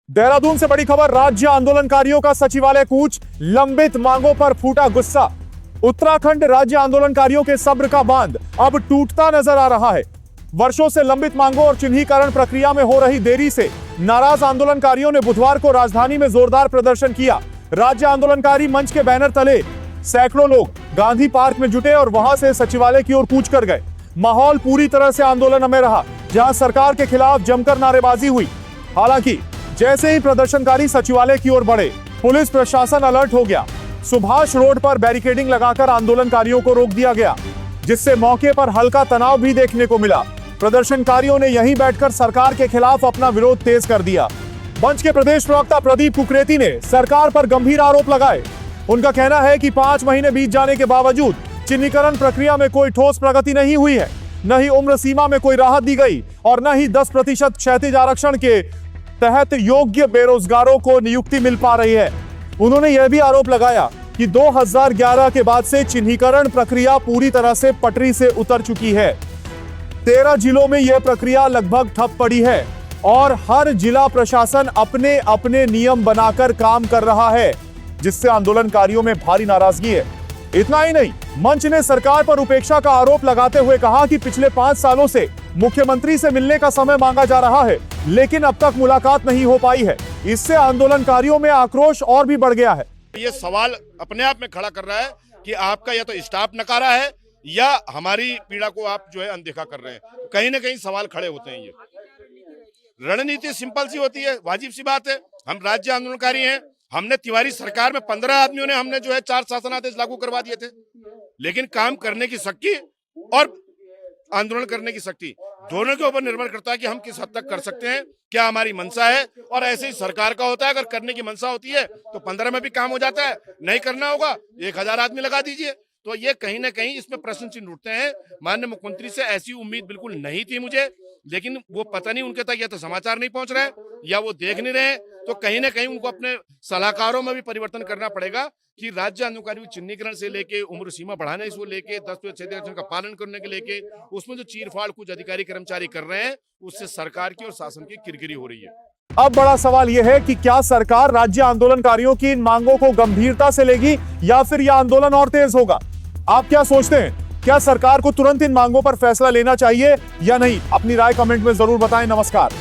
देहरादून से बड़ी खबर, राज्य आंदोलनकारियों का सचिवालय कूच, लंबित मांगों पर फूटा गुस्सा। उत्तराखंड राज्य आंदोलनकारियों के सब्र का बांध अब टूटता नजर आ रहा है। वर्षों से लंबित मांगों और चिन्हीकरण प्रक्रिया में हो रही देरी से नाराज आंदोलनकारियों ने बुधवार को राजधानी में जोरदार प्रदर्शन किया। राज्य आंदोलनकारी मंच के बैनर तले सैकड़ों लोग गांधी पार्क में जुटे और वहां से सचिवालय की ओर कूच कर गए। माहौल पूरी तरह से आंदोलन में रहा, जहां सरकार के खिलाफ जमकर नारेबाजी हुई। हालांकि जैसे ही प्रदर्शनकारी सचिवालय की ओर बढ़े, पुलिस प्रशासन अलर्ट हो गया। सुभाष रोड पर बैरिकेडिंग लगाकर आंदोलनकारियों को रोक दिया गया, जिससे मौके पर हल्का तनाव भी देखने को मिला। प्रदर्शनकारियों ने यहीं बैठकर सरकार के खिलाफ अपना विरोध तेज कर दिया। मंच के प्रदेश प्रवक्ता प्रदीप कुकरेती ने सरकार पर गंभीर आरोप लगाए। उनका कहना है कि 5 महीने बीत जाने के बावजूद चिन्हीकरण प्रक्रिया में कोई ठोस प्रगति नहीं हुई है, न ही उम्र सीमा में कोई राहत दी गई और न ही 10% क्षैतिज आरक्षण के तहत योग्य बेरोजगारों को नियुक्ति मिल पा रही है। उन्होंने यह भी आरोप लगाया कि 2011 के बाद से चिन्हीकरण प्रक्रिया पूरी तरह से पटरी से उतर चुकी है। 13 जिलों में यह प्रक्रिया लगभग ठप पड़ी है और हर जिला प्रशासन अपने अपने नियम बनाकर काम कर रहा है, जिससे आंदोलनकारियों में भारी नाराजगी है। इतना ही नहीं, मंच ने सरकार पर उपेक्षा का आरोप लगाते हुए कहा कि पिछले 5 सालों से मुख्यमंत्री से मिलने का समय मांगा जा रहा है, लेकिन अब तक मुलाकात नहीं हो पाई है। इससे आंदोलनकारियों में आक्रोश और भी बढ़ गया है। ये सवाल अपने आप में खड़ा कर रहा है कि आपका या तो स्टाफ नकारा है या हमारी पीड़ा को आप जो है अनदेखा कर रहे हैं। कहीं ना कहीं सवाल खड़े होते हैं। ये रणनीति सिंपल सी होती है, वाजिब सी बात है। हम राज्य आंदोलनकारी हैं। हमने तिवारी सरकार में 15 आदमियों ने हमने जो है 4 शासनादेश लागू करवा दिए थे, लेकिन काम करने की शक्ति और आंदोलन करने की शक्ति दोनों के ऊपर निर्भर करता है कि हम किस हद तक कर सकते हैं, क्या हमारी मंशा है। और ऐसे ही सरकार का होता है, अगर करने की मंशा होती है तो 15 में भी काम हो जाता है, नहीं करना होगा 1000 आदमी लगा दीजिए। तो ये कहीं ना कहीं इसमें प्रश्न चिन्ह उठते हैं। माननीय मुख्यमंत्री से ऐसी उम्मीद बिल्कुल नहीं थी मुझे, लेकिन वो पता नहीं उनके तक या तो समाचार नहीं पहुंच रहे या वो देख नहीं रहे। तो कहीं ना कहीं उनको अपने सलाहकारों में भी परिवर्तन करना पड़ेगा कि राज्य आंदोलनकारी चिन्हीकरण से लेके उम्र सीमा बढ़ाने से लेके 10% का पालन करने के लेके उसमें जो चीरफाड़ कुछ अधिकारी कर्मचारी कर रहे हैं, उससे सरकार की और शासन की किरकिरी हो रही है। अब बड़ा सवाल यह है कि क्या सरकार राज्य आंदोलनकारियों की इन मांगों को गंभीरता से लेगी या फिर यह आंदोलन और तेज होगा? आप क्या सोचते हैं? क्या सरकार को तुरंत इन मांगों पर फैसला लेना चाहिए या नहीं? अपनी राय कमेंट में जरूर बताएं। नमस्कार।